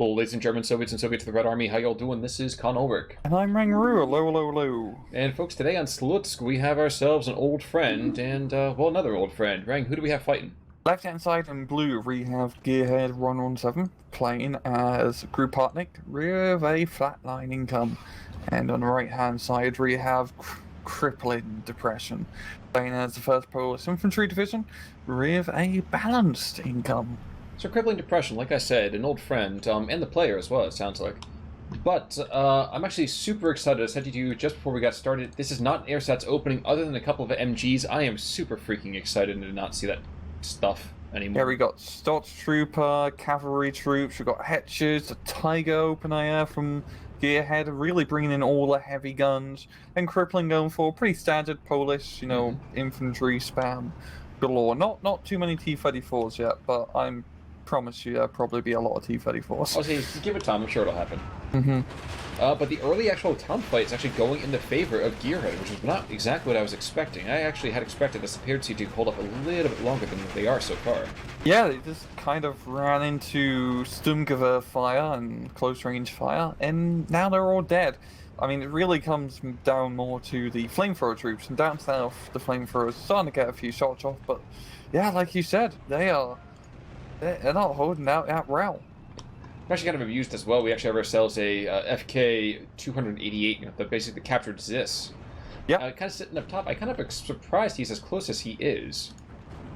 Hello, ladies and German, Soviets, and Soviets of the Red Army. How y'all doing? This is Con Ulrich. And I'm Rangaroo. Hello, hello, hello. And folks, today on Slutsk, we have ourselves an old friend, and, well, another old friend. Rang, who do we have fighting? Left-hand side in blue, we have Gearhead117 playing as Gruppe Harteneck with a flatline income. And on the right-hand side, we have Crippling depression playing as the 1st Polish Infantry Division with a balanced income. So, Crippling Depression, like I said, an old friend, and the player as well, it sounds like. But, I'm actually super excited. I said to you just before we got started, this is not an AirStats opening other than a couple of MGs. I am super freaking excited to not see that stuff anymore. Yeah, we got Slutsk Trooper, Cavalry Troops, we got Hatches, a Tiger open air from Gearhead, really bringing in all the heavy guns, and Crippling going for pretty standard Polish, infantry spam galore. Not too many T-34s yet, but I'm promise you there'll probably be a lot of T-34s. I'll say, give it time, I'm sure it'll happen. Mm-hmm. But the early actual town fight is actually going in the favor of Gearhead, which is not exactly what I was expecting. I actually had expected this appeared to hold up a little bit longer than they are so far. Yeah, they just kind of ran into Sturmgewehr fire and close range fire, and now they're all dead. I mean, it really comes down more to the flamethrower troops, and down south, the flamethrowers are starting to get a few shots off, but yeah, like you said, they're not holding out that well. I'm actually kind of amused as well. We actually have ourselves a FK-288 that basically captured this. Yeah. Kind of sitting up top. I kind of surprised he's as close as he is.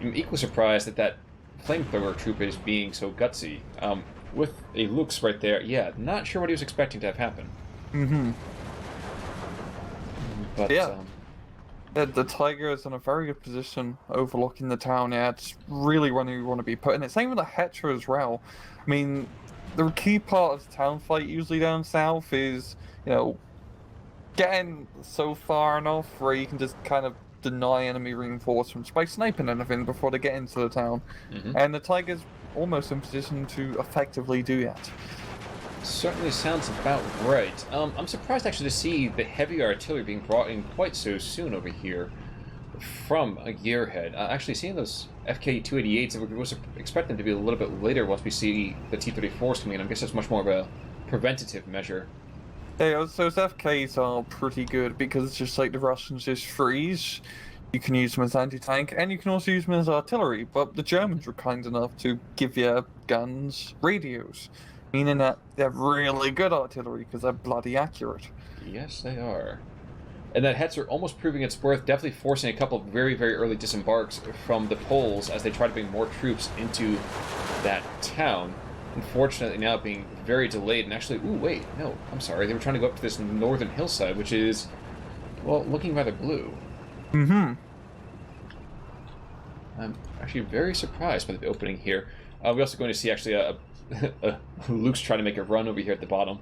I'm equally surprised that flamethrower troop is being so gutsy. With a Lux right there, yeah, not sure what he was expecting to have happen. Mm-hmm. But, yeah. The Tiger is in a very good position overlooking the town. Yeah, it's really where you want to be putting it. Same with the Hetra as well. I mean, the key part of the town fight usually down south is, getting so far enough where you can just kind of deny enemy reinforcements by sniping anything before they get into the town. Mm-hmm. And the Tiger's almost in position to effectively do that. Certainly sounds about right. I'm surprised actually to see the heavy artillery being brought in quite so soon over here from a Gearhead. Actually, seeing those FK-288s, we was expect them to be a little bit later once we see the T-34s coming in. I guess it's much more of a preventative measure. Yeah, so those FKs are pretty good because it's just like the Russians just freeze. You can use them as anti-tank, and you can also use them as artillery, but the Germans were kind enough to give you guns, radios. Meaning that they're really good artillery because they're bloody accurate. Yes, they are. And that Hetzer almost proving its worth, definitely forcing a couple of very, very early disembarks from the Poles as they try to bring more troops into that town. Unfortunately, now being very delayed and actually... Ooh, wait, no, I'm sorry. They were trying to go up to this northern hillside, which is, well, looking rather blue. Mm-hmm. I'm actually very surprised by the opening here. We're also going to see actually Luke's trying to make a run over here at the bottom.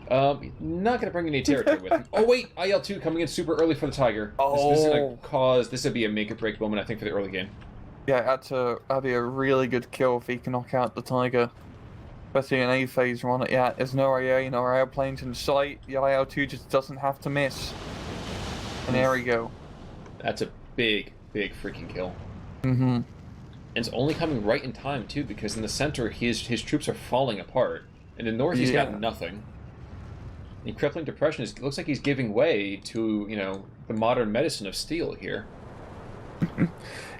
Not going to bring any territory with him. Oh, wait! IL-2 coming in super early for the Tiger. Oh. This is going to cause... This would be a make-or-break moment, I think, for the early game. Yeah, that'd be a really good kill if he can knock out the Tiger. Especially an A-phase run it. Yeah, there's no AA, no airplanes in sight. The IL-2 just doesn't have to miss. And there we go. That's a big, big freaking kill. Mm-hmm. And it's only coming right in time, too, because in the center, his troops are falling apart. In the north, he's got nothing. And Crippling Depression looks like he's giving way to, the modern medicine of steel here.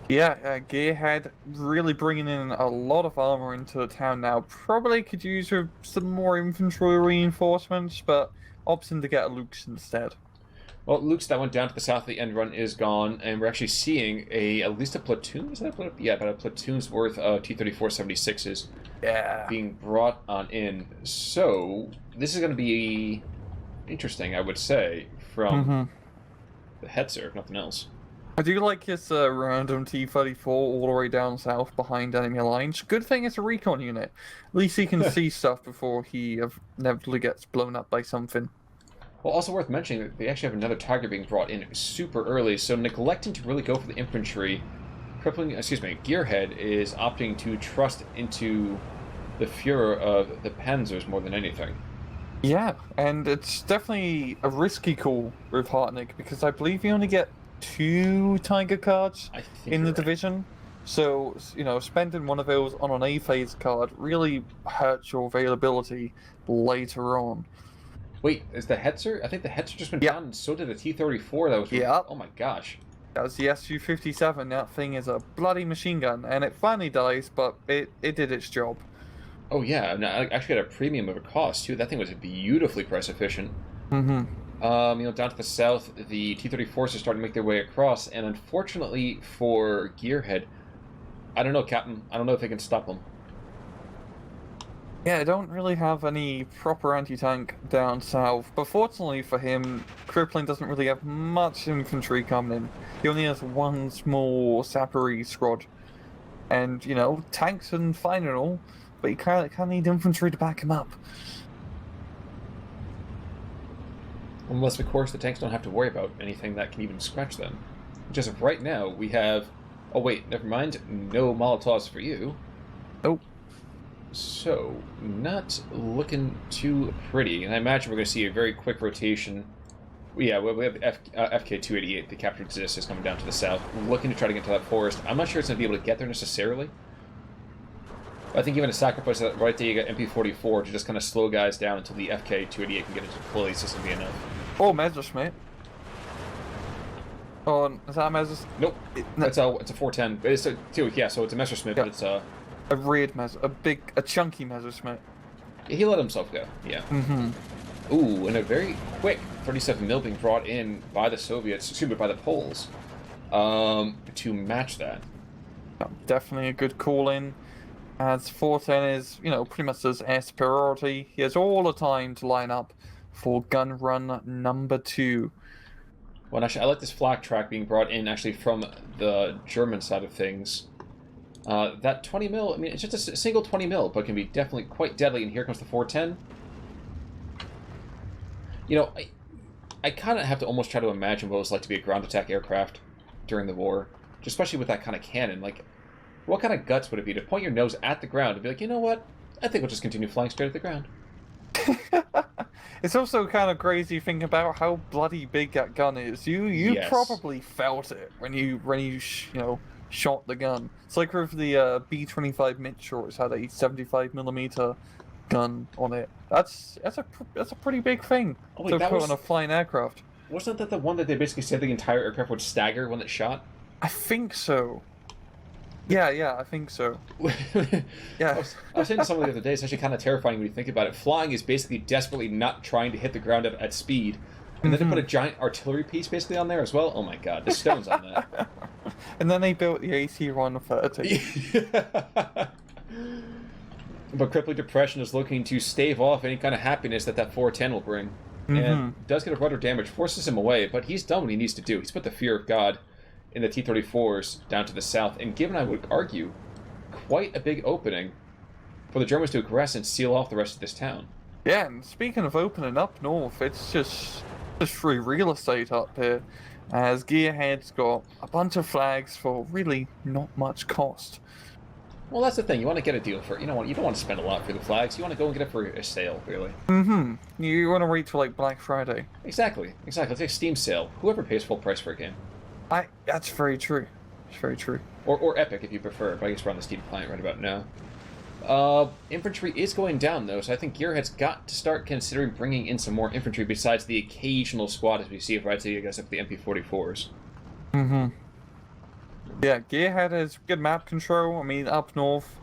Yeah, Gearhead really bringing in a lot of armor into the town now. Probably could use some more infantry reinforcements, but opting to get a Lux instead. Well, Luke's that went down to the south of the end run is gone, and we're actually seeing at least a platoon. Is that a platoon? Yeah, about a platoon's worth of T-34-76s being brought on in. So this is going to be interesting, I would say, from the Hetzer, if nothing else. I do like his random T-34 all the way down south behind enemy lines. Good thing it's a recon unit. At least he can see stuff before he inevitably gets blown up by something. Well, also worth mentioning that they actually have another Tiger being brought in super early, so neglecting to really go for the infantry, Gearhead is opting to trust into the Fuhrer of the Panzers more than anything. Yeah, and it's definitely a risky call with Harteneck because I believe you only get 2 Tiger cards in the division. So, spending one of those on an A phase card really hurts your availability later on. Wait, is the Hetzer? I think the Hetzer just went Yep. down, and so did the T-34 that was... Yep. Oh my gosh. That was the SU-57. That thing is a bloody machine gun, and it finally dies, but it did its job. Oh yeah, and I actually got a premium of a cost, too. That thing was beautifully press efficient. Mm-hmm. Down to the south, the T-34s are starting to make their way across, and unfortunately for Gearhead, I don't know, Captain. I don't know if they can stop them. Yeah, I don't really have any proper anti-tank down south, but fortunately for him, Crippling doesn't really have much infantry coming in. He only has one small sappery squad. And, tanks and fine and all, but you kind of need infantry to back him up. Unless, of course, the tanks don't have to worry about anything that can even scratch them. Just of right now, we have... Oh wait, never mind. No Molotovs for you. Nope. So, not looking too pretty. And I imagine we're going to see a very quick rotation. Yeah, we have FK-288, the captured Zis, is coming down to the south, looking to try to get to that forest. I'm not sure it's going to be able to get there necessarily. I think even a sacrifice that right there you got MP-44 to just kind of slow guys down until the FK-288 can get into place. This will be enough. Oh, Messerschmitt. Oh, is that a Messerschmitt? Nope. It's a 410. It's yeah, so it's a Messerschmitt, yeah. but it's a reared a chunky Messerschmitt. He let himself go, yeah. Mm-hmm. Ooh, and a very quick 37mm being brought in by the Soviets, excuse me, by the Poles, to match that. Definitely a good call-in. As 410 is, pretty much his air superiority. He has all the time to line up for gun run number 2. Well, actually, I like this flak track being brought in actually from the German side of things. That 20mm, I mean, it's just a single 20mm, but can be definitely quite deadly. And here comes the 410. I kind of have to almost try to imagine what it was like to be a ground attack aircraft during the war, especially with that kind of cannon. Like, what kind of guts would it be to point your nose at the ground and be like, you know what? I think we'll just continue flying straight at the ground. It's also kind of crazy thinking about how bloody big that gun is. You Yes. probably felt it when you shot the gun. It's like with the B-25 Mitchell, it's had a 75mm gun on it. That's a pretty big thing Oh, wait, to that put was- on a flying aircraft. Wasn't that the one that they basically said the entire aircraft would stagger when it shot? I think so. Yeah, I think so. Yeah. I was saying to someone the other day, it's actually kind of terrifying when you think about it. Flying is basically desperately not trying to hit the ground at speed. And then they put a giant artillery piece basically on there as well. Oh my god, the stones on that. And then they built the AC-130. But Crippling Depression is looking to stave off any kind of happiness that 410 will bring. And does get a rudder damage, forces him away, but he's done what he needs to do. He's put the fear of God in the T-34s down to the south, and given, I would argue, quite a big opening for the Germans to aggress and seal off the rest of this town. Yeah, and speaking of opening up north, it's just free real estate up here, as Gearhead's got a bunch of flags for really not much cost. Well, that's the thing. You want to get a deal for it. You don't want to spend a lot for the flags. You want to go and get it for a sale, really. You want to wait till like Black Friday. Exactly. It's like a Steam sale. Whoever pays full price for a game. That's very true. It's very true. Or Epic, if you prefer, but I guess we're on the Steam client right about now. Infantry is going down, though, so I think Gearhead's got to start considering bringing in some more infantry besides the occasional squad as we see it right to you guys up the MP-44s. Yeah, Gearhead has good map control. I mean, up north,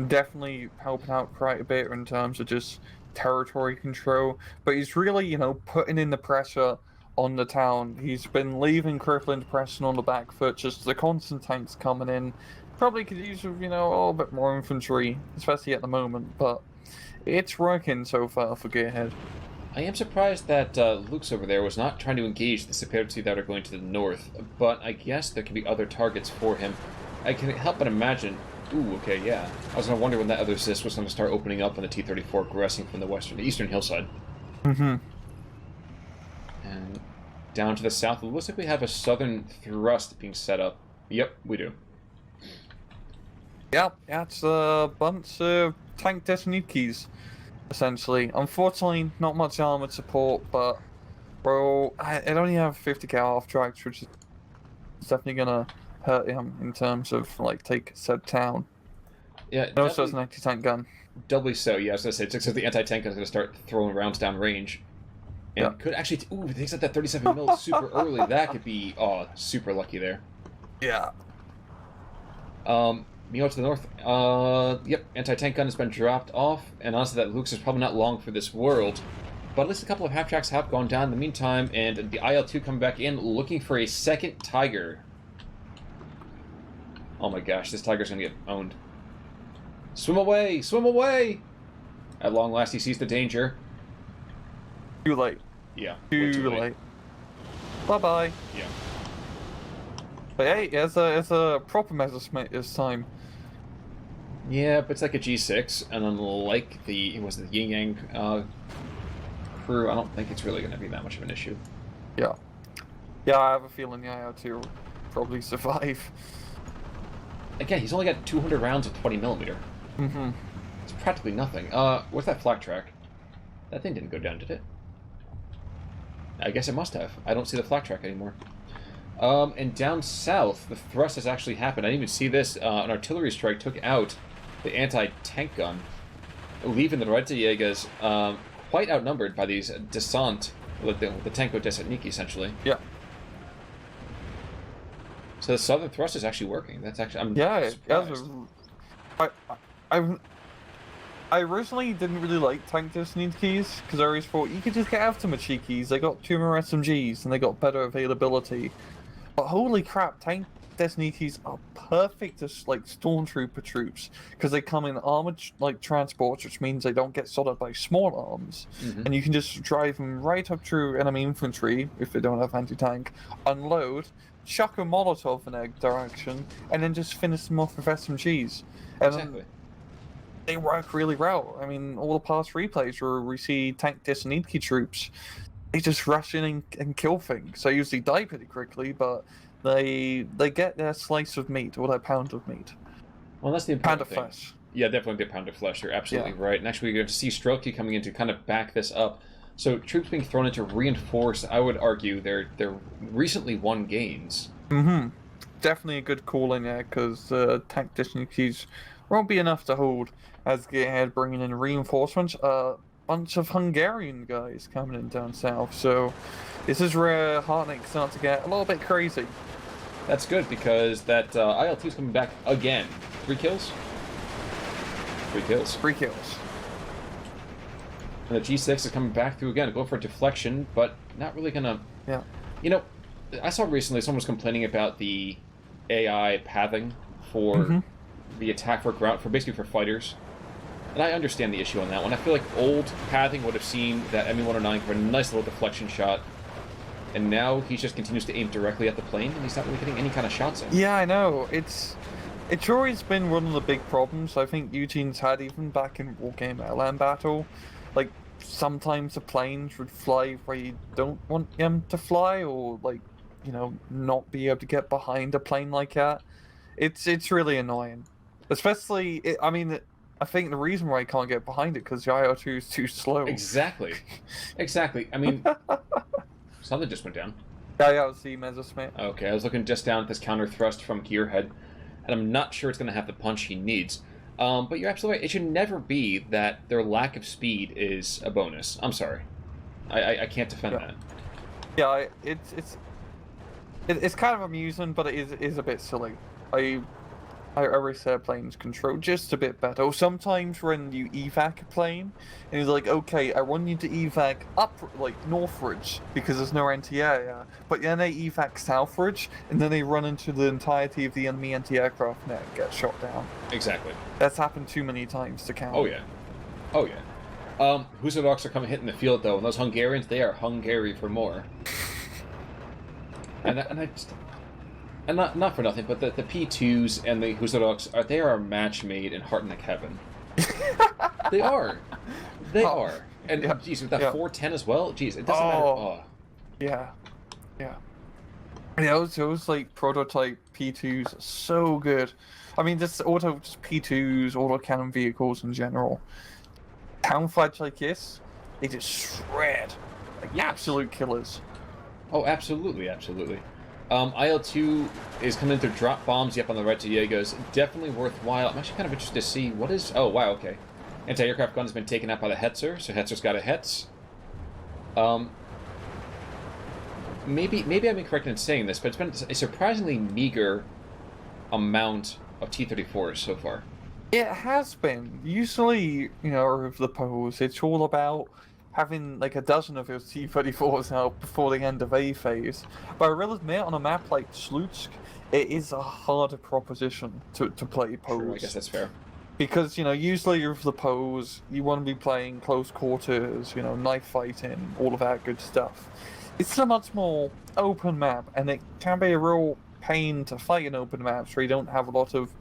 definitely helping out quite a bit in terms of just territory control. But he's really, putting in the pressure on the town. He's been leaving Crippling Depression on the back foot, just the constant tanks coming in. Probably could use, a little bit more infantry, especially at the moment, but it's working so far for Gearhead. I am surprised that Luke's over there was not trying to engage the Seperti that are going to the north, but I guess there could be other targets for him. I can help but imagine... Ooh, okay, yeah. I was going to wonder when that other Zis was going to start opening up on the T-34, aggressing from the eastern hillside. And down to the south, it looks like we have a southern thrust being set up. Yep, we do. Yep, that's a bunch of tank Desanukis, essentially. Unfortunately, not much armored support, but, well, I only have 50 cal half tracks, which is definitely gonna hurt him in terms of like take said town. Yeah, And also it's an anti-tank gun. doubly so. Yeah, I was gonna say, because the anti-tank gun is gonna start throwing rounds down range, and Yeah. could actually, ooh, if it takes out that 37 mil super early, that could be super lucky there. Yeah. Meanwhile, to the north, yep, anti-tank gun has been dropped off, and honestly, that Luke's is probably not long for this world. But at least a couple of half-tracks have gone down in the meantime, and the IL-2 coming back in, looking for a second Tiger. Oh my gosh, this Tiger's gonna get owned. Swim away! Swim away! At long last, he sees the danger. Too late. Yeah, Too, way too late. Bye-bye. Yeah. But hey, it's a proper Messerschmitt this time. Yeah, but it's like a G6, and unlike the Yin Yang crew, I don't think it's really going to be that much of an issue. Yeah. Yeah, I have a feeling the IL-2 will probably survive. Again, he's only got 200 rounds of 20mm. Mm-hmm. It's practically nothing. What's that flak track? That thing didn't go down, did it? I guess it must have. I don't see the flak track anymore. And down south, the thrust has actually happened. I didn't even see this. An artillery strike took out the anti-tank gun, leaving the Redzayegas quite outnumbered by these descent, with the Tanko Desantniki, essentially. Yeah. So the southern thrust is actually working. That's actually, I'm surprised. I originally didn't really like tank Desantnikis because I always thought you could just get after Machikis. They got 2 more SMGs and they got better availability. But holy crap, tank Desantnikis are perfect as like stormtrooper troops because they come in armored like transports, which means they don't get shot at by small arms, and you can just drive them right up through enemy infantry if they don't have anti-tank, unload, chuck a Molotov in their direction, and then just finish them off with SMGs. And Exactly. they work really well. I mean, all the past replays where we see tank Desantniki troops, they just rush in and kill things. They usually die pretty quickly, but they get their slice of meat or their pound of meat. Well, that's the Pound important of thing. flesh. Yeah, definitely the pound of flesh. You're absolutely right. And actually, we're going to see Strelke coming in to kind of back this up. So troops being thrown in to reinforce, I would argue, their recently won gains. Mm-hmm. Definitely a good call in there, because tank Desantnikis won't be enough to hold as Gearhead bringing in reinforcements. Bunch of Hungarian guys coming in down south, so this is where Harteneck starts to get a little bit crazy. That's good, because that IL-2 is coming back again. 3 kills? 3 kills. 3 kills. And the G6 is coming back through again, go for a deflection, but not really gonna... Yeah. You know, I saw recently someone was complaining about the AI pathing for the attack for ground, basically for fighters. And I understand the issue on that one. I feel like old pathing would have seen that ME-109 for a nice little deflection shot, and now he just continues to aim directly at the plane, and he's not really getting any kind of shots in. Yeah, I know. It's always been one of the big problems I think Eugene's had, even back in Wargame Land Battle. Like, sometimes the planes would fly where you don't want them to fly, or, like, you know, not be able to get behind a plane like that. It's really annoying. Especially, I think the reason why I can't get behind it because the IL-2 is too slow. Exactly. Exactly. I mean, something just went down. Yeah, I was the Messerschmitt. Okay, I was looking just down at this counter thrust from Gearhead, and I'm not sure it's going to have the punch he needs. But you're absolutely right. It should never be that their lack of speed is a bonus. I'm sorry. I can't defend that. Yeah, it's kind of amusing, but it is a bit silly. I always say planes control just a bit better. Or sometimes when you evac a plane, and it's like, okay, I want you to evac up, like, northwards, because there's no anti-air, but then they evac southwards, and then they run into the entirety of the enemy anti-aircraft net and get shot down. Exactly. That's happened too many times to count. Oh, yeah. Oh, yeah. Husarovs are coming hitting the field, though, and those Hungarians, they are Hungary for more. and I just... And not for nothing, but the P2s and the Husarovs, they are a match made in Harteneck heaven. They are. They are. And, geez, with that 410 as well, geez, it doesn't matter. Oh. Yeah. Yeah. Yeah, those like, prototype P2s are so good. I mean, just P2s, autocannon vehicles in general. Camouflage like this, they just shred. Like, absolute killers. Oh, absolutely, absolutely. IL-2 is coming to drop bombs up on the right to Jaegers. Definitely worthwhile. I'm actually kind of interested to see what is... Oh, wow, okay. Anti-aircraft gun has been taken out by the Hetzer, so Hetzer's got a Hetz. Maybe I'm incorrect in saying this, but it's been a surprisingly meager amount of T-34s so far. It has been. Usually, with the polls, it's all about having like a dozen of those T-34s out before the end of A phase. But I will admit, on a map like Slutsk, it is a harder proposition to play polls. True, I guess that's fair. Because, usually with the pose, you want to be playing close quarters, knife fighting, all of that good stuff. It's a much more open map, and it can be a real pain to fight in open maps where you don't have a lot of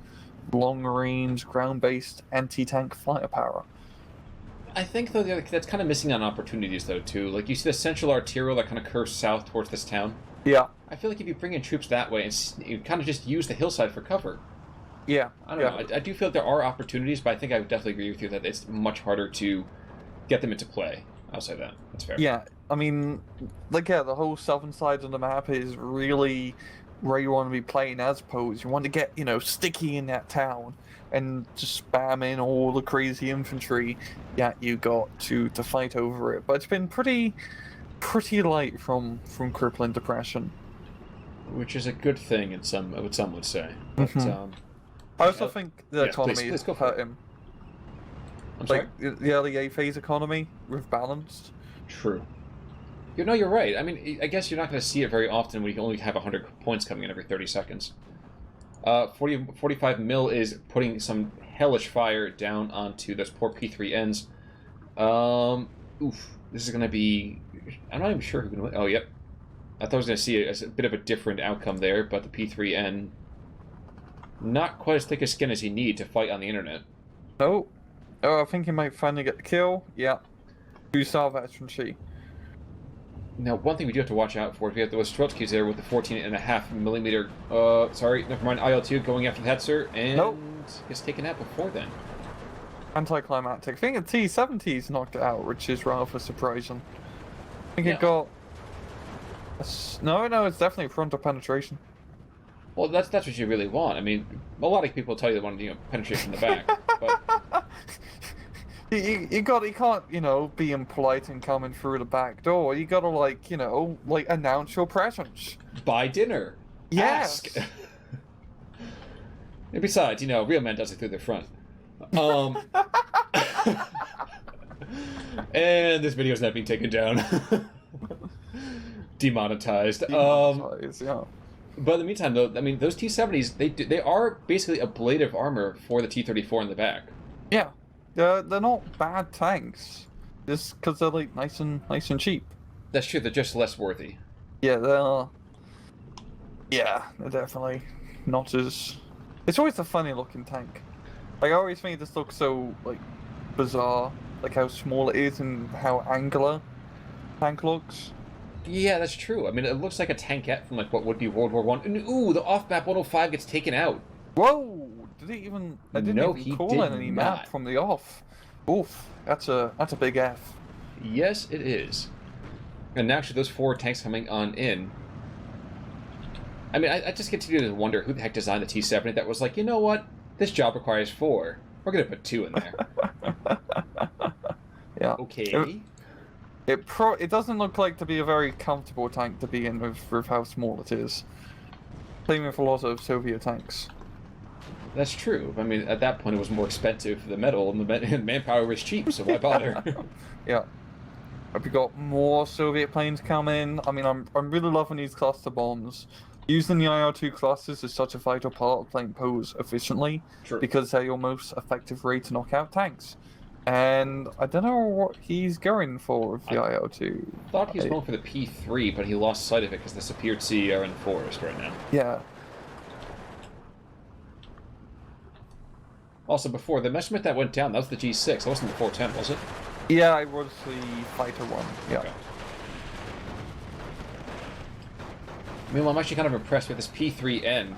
long-range, ground-based anti-tank firepower. I think, though, that's kind of missing on opportunities, though, too. Like, you see the central arterial that kind of curves south towards this town. Yeah. I feel like if you bring in troops that way, and you kind of just use the hillside for cover. Yeah. I don't know. I do feel like there are opportunities, but I think I would definitely agree with you that it's much harder to get them into play. I'll say that. That's fair. Yeah. I mean, the whole southern side of the map is really where you want to be playing as pose. You want to get, sticky in that town and just spam in all the crazy infantry you got to fight over it. But it's been pretty light from Crippling depression. Which is a good thing, in what some would say. But, I also think the economy please go for hurt him. I'm sorry? The early A phase economy with balanced. True. You're right. I mean, I guess you're not going to see it very often when you only have 100 points coming in every 30 seconds. 45 mil is putting some hellish fire down onto those poor P3Ns. This is going to be... I'm not even sure who's going to win. Oh, yep. I thought I was going to see a bit of a different outcome there, but the P3N... not quite as thick a skin as you need to fight on the internet. Oh, I think he might finally get the kill. Yeah. You saw that from she. Now, one thing we do have to watch out for is we have those Slutsk's there with the 14.5 millimeter. Sorry, never mind. IL-2 going after the Hetzer, and gets taken out before then. Anticlimactic. I think the T-70's knocked it out, which is rather surprising. I think it got... No, it's definitely frontal penetration. Well, that's what you really want. I mean, a lot of people tell you they want to penetrate from the back, but you can't be impolite and coming through the back door. You gotta announce your presence. Buy dinner. Yes. Ask. And besides, real men does it through the front. And this video is not being taken down. Demonetized. Yeah. But in the meantime, though, I mean, those T-70s, they are basically ablative armor for the T-34 in the back. Yeah, they're not bad tanks, just because they're nice and cheap. That's true. They're just less worthy. Yeah, they're definitely not as. It's always a funny looking tank. I always think this looks so bizarre, how small it is and how angular tank looks. Yeah, that's true. I mean, it looks like a tankette from what would be World War One. And ooh, the off-map 105 gets taken out. Whoa! Did he even? I didn't even call in any not. map from the off. Oof! That's a big F. Yes, it is. And actually, those 4 tanks coming on in. I mean, I just continue to wonder who the heck designed the T-70 that was like, you know what? This job requires 4. We're gonna put 2 in there. Yeah. Okay. It doesn't look like to be a very comfortable tank to be in with how small it is. Same with a lot of Soviet tanks. That's true. I mean, at that point it was more expensive for the metal, and the manpower was cheap, so why bother? Yeah. Have we got more Soviet planes coming? I mean, I'm really loving these cluster bombs. Using the IR-2 clusters is such a vital part of playing pose efficiently, True. because they're your most effective way to knock out tanks. And I don't know what he's going for with the IL-2. I thought he was going for the P3, but he lost sight of it because disappeared CER in the forest right now. Yeah. Also, before, the measurement that went down, that was the G6. That wasn't the 410, was it? Yeah, it was the Fighter one. Yeah. Okay. Meanwhile, I'm actually kind of impressed with this P3N,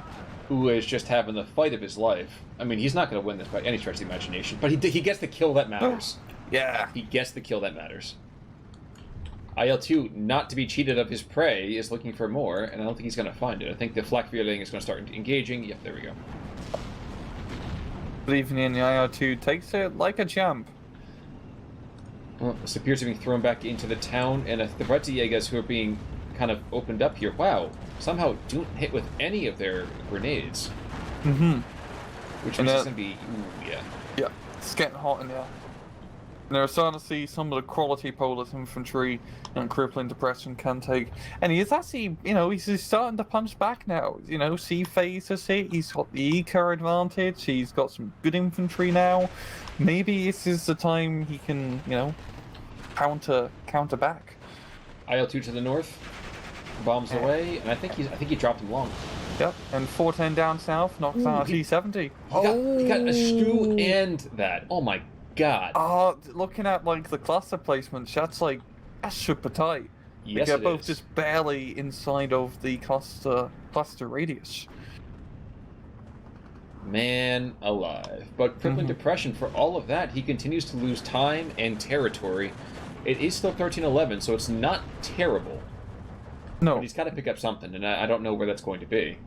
who is just having the fight of his life. I mean, he's not going to win this by any stretch of the imagination, but he gets the kill that matters. Yeah. He gets the kill that matters. IL-2, not to be cheated of his prey, is looking for more, and I don't think he's going to find it. I think the Flak Vierling is going to start engaging. Yep, there we go. Believing in the IL-2 takes it like a champ. Well, this appears to be thrown back into the town, and the Bretzijagas who are being kind of opened up here, wow, somehow don't hit with any of their grenades. Mm-hmm. Which means it's going to be, ooh, yeah. Yeah, it's getting hot in there. And they're starting to see some of the quality Polish infantry and crippling depression can take. And he's actually, he's starting to punch back now. C phases it, he's got the eco advantage, he's got some good infantry now. Maybe this is the time he can, counter back. IL-2 to the north, bombs away, and I think he dropped him long. Yep, and 410 down south knocks out T-70. He got a stew and that. Oh my god. Looking at the cluster placements, that's super tight. Yes, they're it both is. just barely inside of the cluster radius. Man alive. But crippling depression, for all of that, he continues to lose time and territory. It is still 13-11, so it's not terrible. No. But he's got to pick up something, and I don't know where that's going to be.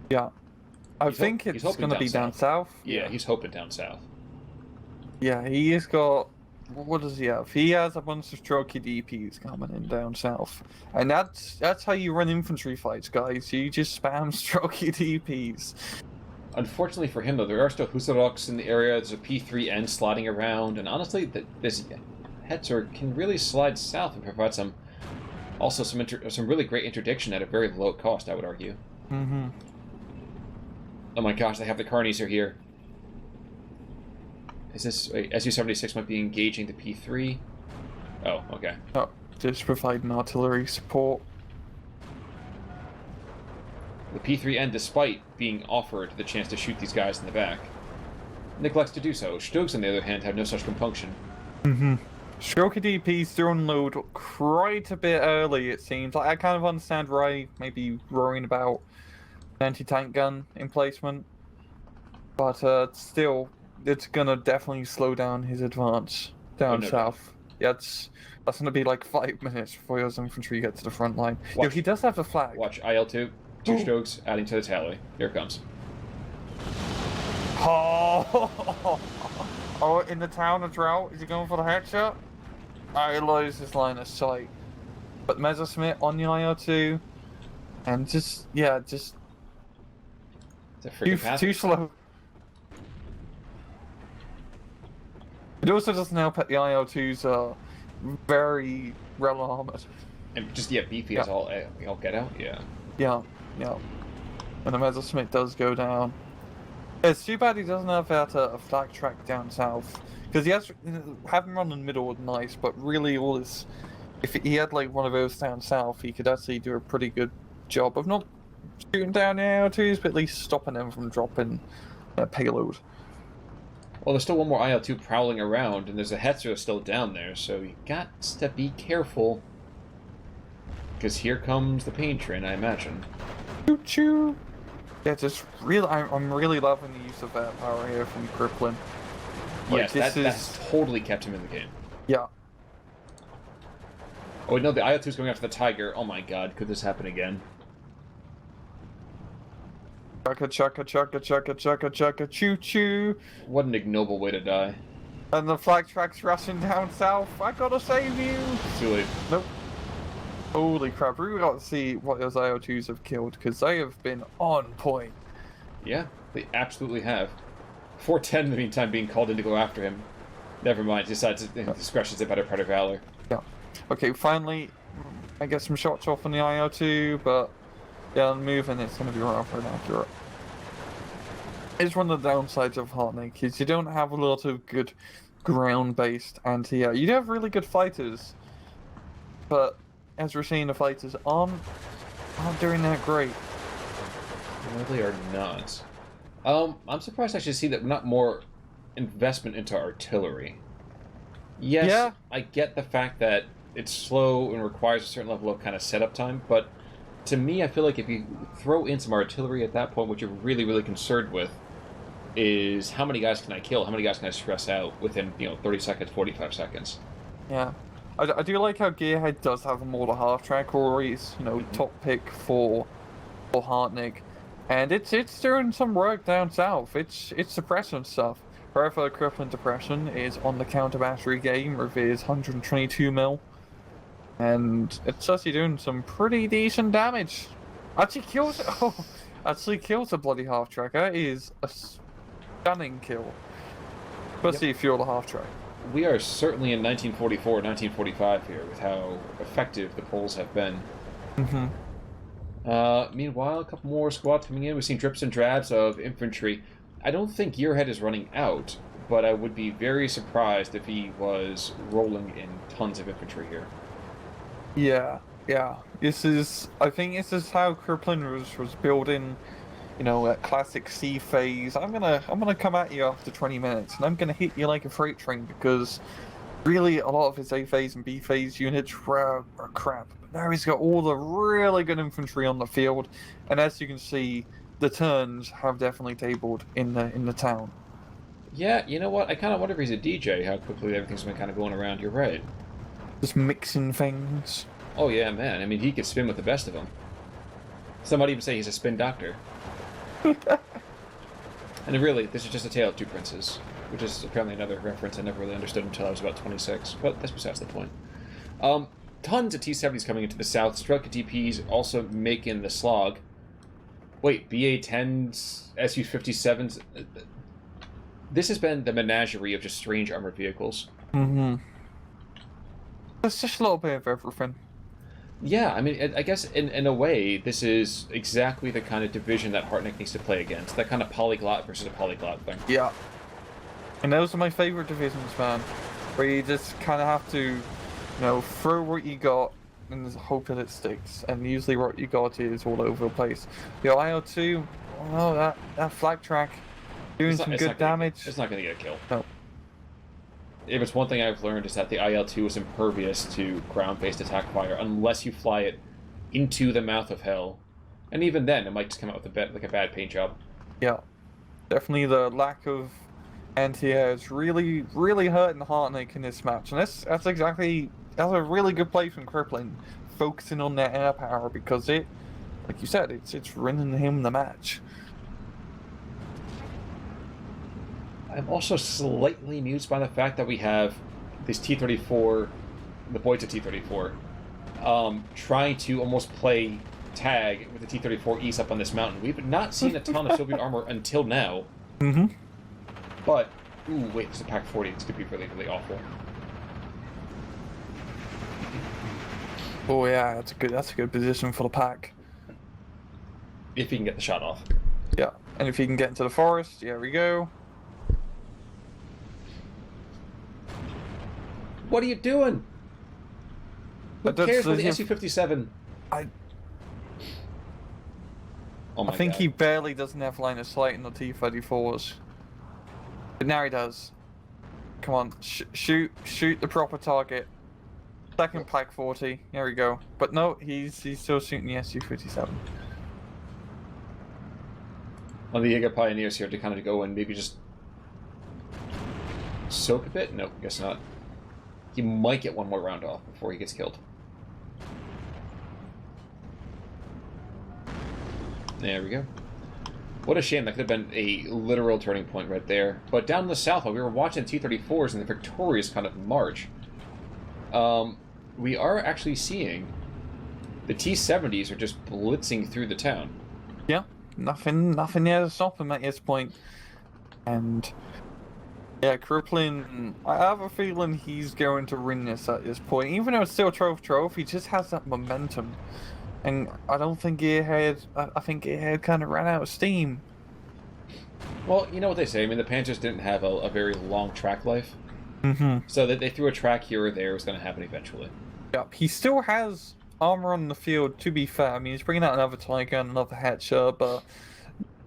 Yeah. I think it's going to be down south. Yeah, he's hoping down south. Yeah, he has got... What does he have? He has a bunch of strokey DPs coming in down south. And that's how you run infantry fights, guys. You just spam strokey DPs. Unfortunately for him, though, there are still Husaroks in the area. There's a P3N sliding around. And honestly, this Hetzer can really slide south and provide some really great interdiction at a very low cost, I would argue. Mm-hmm. Oh my gosh, they have the Carnies are here. Is this... Wait, Su-76 might be engaging the P3. Oh, okay. Oh, just providing artillery support. The P3N, despite being offered the chance to shoot these guys in the back, neglects to do so. Stogs, on the other hand, have no such compunction. Mm-hmm. Strokey DPs do unload quite a bit early, it seems. I kind of understand Ray maybe worrying about an anti-tank gun emplacement, but still, it's gonna definitely slow down his advance down south. Yeah, that's gonna be 5 minutes before his infantry get to the front line. Yo, he does have the flag. Watch, IL-2, 2 strokes, adding to the tally. Here it comes. Oh, in the town of Drought, is he going for the headshot? I lose his line of sight. But Messerschmitt on the IL-2, and just too slow. It also doesn't help that the IL-2s are very well armored. And just, beefy as all get out, yeah. Yeah. And the Messerschmitt does go down. It's too bad he doesn't have a flag track down south. Because he has, having run in the middle was nice, but really all his... If he had one of those down south, he could actually do a pretty good job of not shooting down the IL-2s, but at least stopping them from dropping their payload. Well, there's still one more IL-2 prowling around, and there's a Hetzer still down there, so you got to be careful. Because here comes the pain train, I imagine. Choo-choo! Yeah, I'm really loving the use of that power here from Crippling. Yes, that's totally kept him in the game. Yeah. Oh, wait, no, the IL-2 is going after the Tiger. Oh my god, could this happen again? Chugga, choo-choo. What an ignoble way to die. And the flag track's rushing down south. I gotta save you! Too late. Nope. Holy crap, we really got to see what those IL-2s have killed, because they have been on point. Yeah, they absolutely have. 410 in the meantime being called in to go after him. Never mind, decides discretion's a better part of valor. Yeah. Okay, finally, I get some shots off on the IL-2, but yeah, moving it's going to be rather inaccurate. It's one of the downsides of Harteneck, is you don't have a lot of good ground-based anti-air. You do have really good fighters, but as we're seeing, the fighters aren't doing that great. No, they are not. I'm surprised I should see that not more investment into artillery. Yes, yeah. I get the fact that it's slow and requires a certain level of kind of setup time, but to me, I feel like if you throw in some artillery at that point, what you're really, really concerned with is how many guys can I kill? How many guys can I stress out within, 30 seconds, 45 seconds? Yeah. I do like how Gearhead does have a more half-track, or he's, top pick for Harteneck. And it's doing some work down south. It's suppressing stuff. However, Crippling Depression is on the counter battery game with his 122 mil. And it's actually doing some pretty decent damage. Actually kills a bloody half-track. That is a stunning kill. Especially if you're the half-track. We are certainly in 1944, 1945 here with how effective the Poles have been. Meanwhile, a couple more squads coming in. We've seen drips and drabs of infantry. I don't think Gearhead is running out, but I would be very surprised if he was rolling in tons of infantry here. Yeah. I think this is how Crippling was building, that classic C phase. I'm gonna come at you after 20 minutes, and I'm gonna hit you like a freight train, because really a lot of his A phase and B phase units are crap. But now he's got all the really good infantry on the field, and as you can see, the turns have definitely tabled in the town. Yeah, you know what? I kind of wonder if he's a DJ, how quickly everything's been kind of going around. You're right. Just mixing things. Oh yeah, man. I mean, he could spin with the best of them. Some might even say he's a spin doctor. And really, this is just a tale of two princes, which is apparently another reference I never really understood until I was about 26, but that's besides the point. Tons of T-70s coming into the south. Strelka DPs also making the slog. Wait, BA-10s, Su-57s... This has been the menagerie of just strange armored vehicles. It's just a little bit of everything. Yeah, I mean, I guess in a way, this is exactly the kind of division that Harteneck needs to play against. That kind of polyglot versus a polyglot thing. Yeah. And those are my favorite divisions, man. Where you just kind of have to, throw what you got and hope that it sticks. And usually what you got is all over the place. The IL-2, that flag track, doing some good damage. It's not going to get a kill. No. If it's one thing I've learned, is that the IL-2 is impervious to ground-based attack fire unless you fly it into the mouth of hell. And even then, it might just come out with a bad paint job. Yeah. Definitely the lack of anti-air is really, really hurting Harteneck in this match. And that's a really good play from Crippling, focusing on their air power, because like you said, it's winning him the match. I'm also slightly amused by the fact that we have this T-34, the boys of T-34, trying to almost play tag with the T-34 east up on this mountain. We've not seen a ton of Soviet armor until now. But, ooh, wait, there's a Pak-40. This could be really, really awful. Oh yeah, that's a good position for the Pak. If he can get the shot off. Yeah, and if he can get into the forest, here we go. What are you doing? Who cares about the Su-57? I God. think he barely doesn't have line of sight in the T-34s. But now he does. Come on, shoot the proper target. Second Pak-40, there we go. But no, he's still shooting the Su-57. Well, the Jaeger Pioneers here to kind of go and maybe just soak a bit? Nope, guess not. He might get one more round off before he gets killed. There we go. What a shame. That could have been a literal turning point right there. But down in the south, while we were watching T-34s in the victorious kind of march, we are actually seeing the T-70s are just blitzing through the town. Yeah, nothing there to stop him at this point. And yeah, Crippling, I have a feeling he's going to win this at this point. Even though it's still 12-12, he just has that momentum. And I don't think I think Gearhead kind of ran out of steam. Well, you know what they say. I mean, the Panthers didn't have a very long track life. So that they threw a track here or there was going to happen eventually. Yep, he still has armor on the field, to be fair. I mean, he's bringing out another Tiger and another Hatcher, but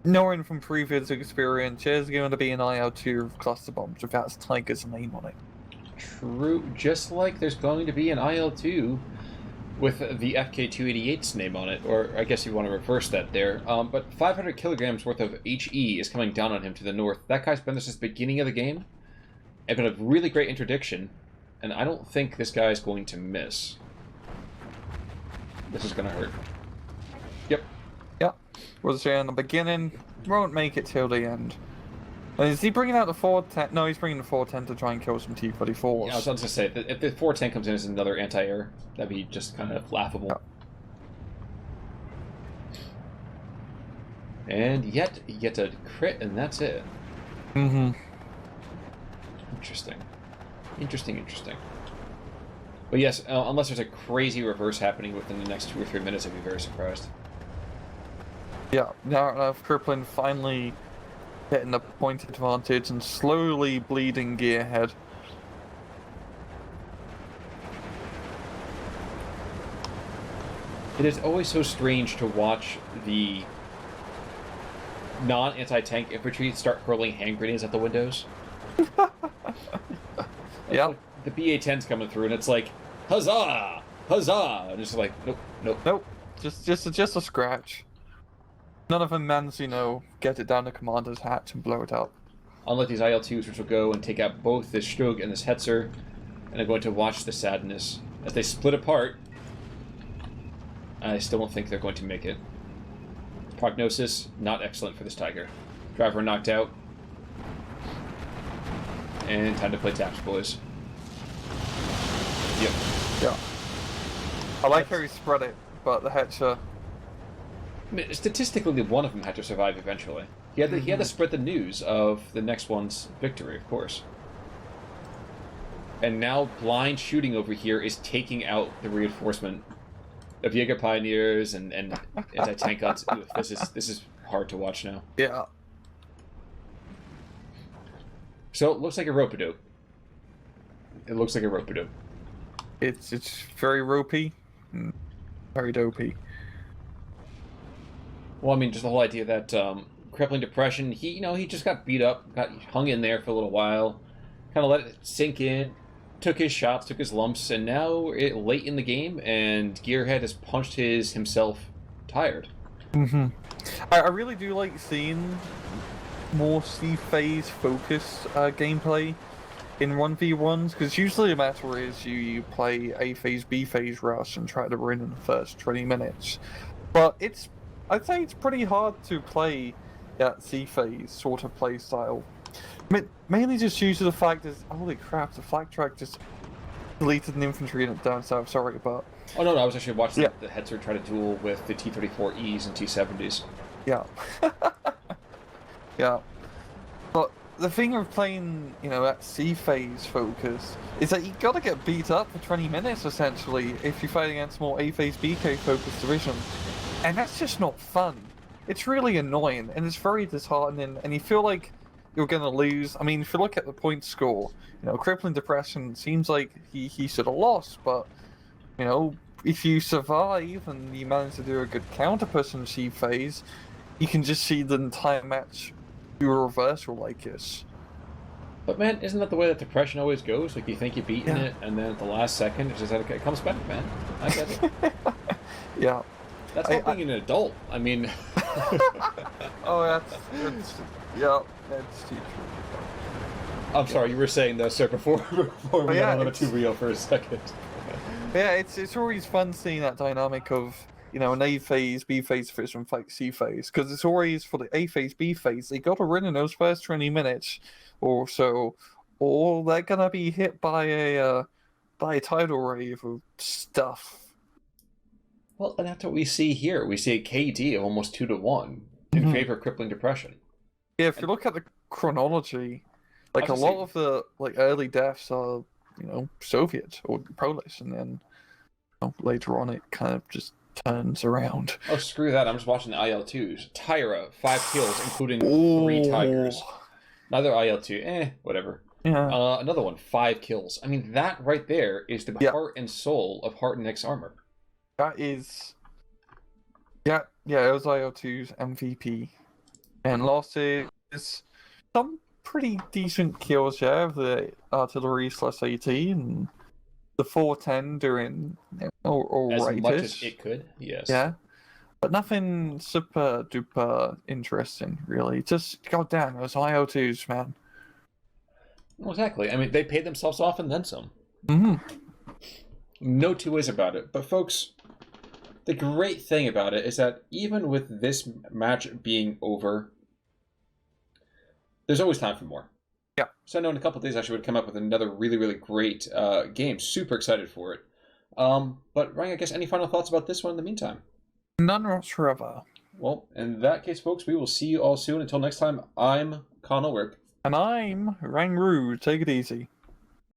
knowing from previous experience, there's going to be an IL-2 of cluster bombs without Tiger's name on it. True, just like there's going to be an IL-2 with the FK-288's name on it, or I guess you want to reverse that there. But 500 kilograms worth of HE is coming down on him to the north. That guy's been there since the beginning of the game, and been a really great interdiction. and I don't think this guy is going to miss. This is going to hurt. Yep. Yep. Was there in the beginning, won't make it till the end. Is he bringing out the 410? No, he's bringing the 410 to try and kill some T-34s. Yeah, I was going to say, if the 410 comes in as another anti-air, that'd be just kind of laughable. Yep. And yet, you get a crit, and that's it. Mm-hmm. Interesting. Interesting. But yes, unless there's a crazy reverse happening within the next 2 or 3 minutes, I'd be very surprised. Yeah, now Crippling finally getting the point advantage and slowly bleeding Gearhead. It is always so strange to watch the non-anti-tank infantry start hurling hand grenades at the windows. Yeah. The BA-10's coming through, and it's like, huzzah! Huzzah! And it's like, nope. Just a scratch. None of them managed, get it down the commander's hatch and blow it up. Unlike these IL-2s, which will go and take out both this Strug and this Hetzer, and I'm going to watch the sadness as they split apart. I still don't think they're going to make it. Prognosis, not excellent for this Tiger. Driver knocked out. And time to play taps, boys. Yep. Yeah. I like how he spread it, but the Hetzer... I mean, statistically, one of them had to survive eventually. He had to spread the news of the next one's victory, of course. And now blind shooting over here is taking out the reinforcement of Jaeger Pioneers and anti-tank guns. This is hard to watch now. Yeah. So it looks like a rope-a-dope. It's very ropey, very dopey. Well, I mean, just the whole idea that crippling depression. He just got beat up, got hung in there for a little while, kind of let it sink in, took his shots, took his lumps, and now late in the game, and Gearhead has punched himself tired. Mm-hmm. I really do like seeing more C-phase focused gameplay in 1v1s, because usually the matter is you play A-phase, B-phase rush and try to win in the first 20 minutes. But I'd say it's pretty hard to play that C-phase sort of play style. Mainly just due to the fact that, holy crap, the flak track just deleted an infantry unit down south, sorry, but... Oh, no, I was actually watching the Hetzer try to duel with the T-34Es and T-70s. Yeah. Yeah. But the thing of playing, that C-phase focus is that you gotta get beat up for 20 minutes, essentially, if you're fighting against more A-phase, B-phase focused divisions. And that's just not fun. It's really annoying, and it's very disheartening, and you feel like you're going to lose. I mean, if you look at the point score, crippling depression seems like he should have lost, but, if you survive and you manage to do a good counter push in C phase, you can just see the entire match do a reversal like this. But man, isn't that the way that depression always goes? Like, you think you've beaten it, and then at the last second, it's just like, it comes back, man. I get it. Yeah. That's not being an adult. I mean... Oh, that's too true. I'm sorry, you were saying though, sir, before we got a little too real for a second. Yeah, it's always fun seeing that dynamic of, an A phase, B phase division fight C phase, because it's always for the A phase, B phase, they got to win in those first 20 minutes or so, or they're gonna be hit by a tidal wave of stuff. Well, and that's what we see here. We see a KD of almost 2-1 in favor of crippling depression. Yeah, if you look at the chronology, a lot of the early deaths are, Soviet or Polish, and then later on it kind of just turns around. Oh, screw that! I'm just watching the IL-2s. Tyra, 5 kills, including 3 Tigers. Another IL-2, whatever. Yeah. Another one, 5 kills. I mean, that right there is the heart and soul of Harteneck's armor. That is... Yeah, it was IL-2's MVP. And losses, some pretty decent kills, of the artillery/AT, and the 410 doing alright. As much as it could, yes. Yeah. But nothing super duper interesting, really. Just, goddamn, those IL-2s, man. Well, exactly. I mean, they paid themselves off and then some. No two ways about it. But folks, the great thing about it is that even with this match being over, there's always time for more. Yeah. So I know in a couple of days I should come up with another really, really great game. Super excited for it. But Ryan, I guess any final thoughts about this one in the meantime? None whatsoever. Well, in that case, folks, we will see you all soon. Until next time, I'm Con Ulrich. And I'm Rang Ru. Take it easy.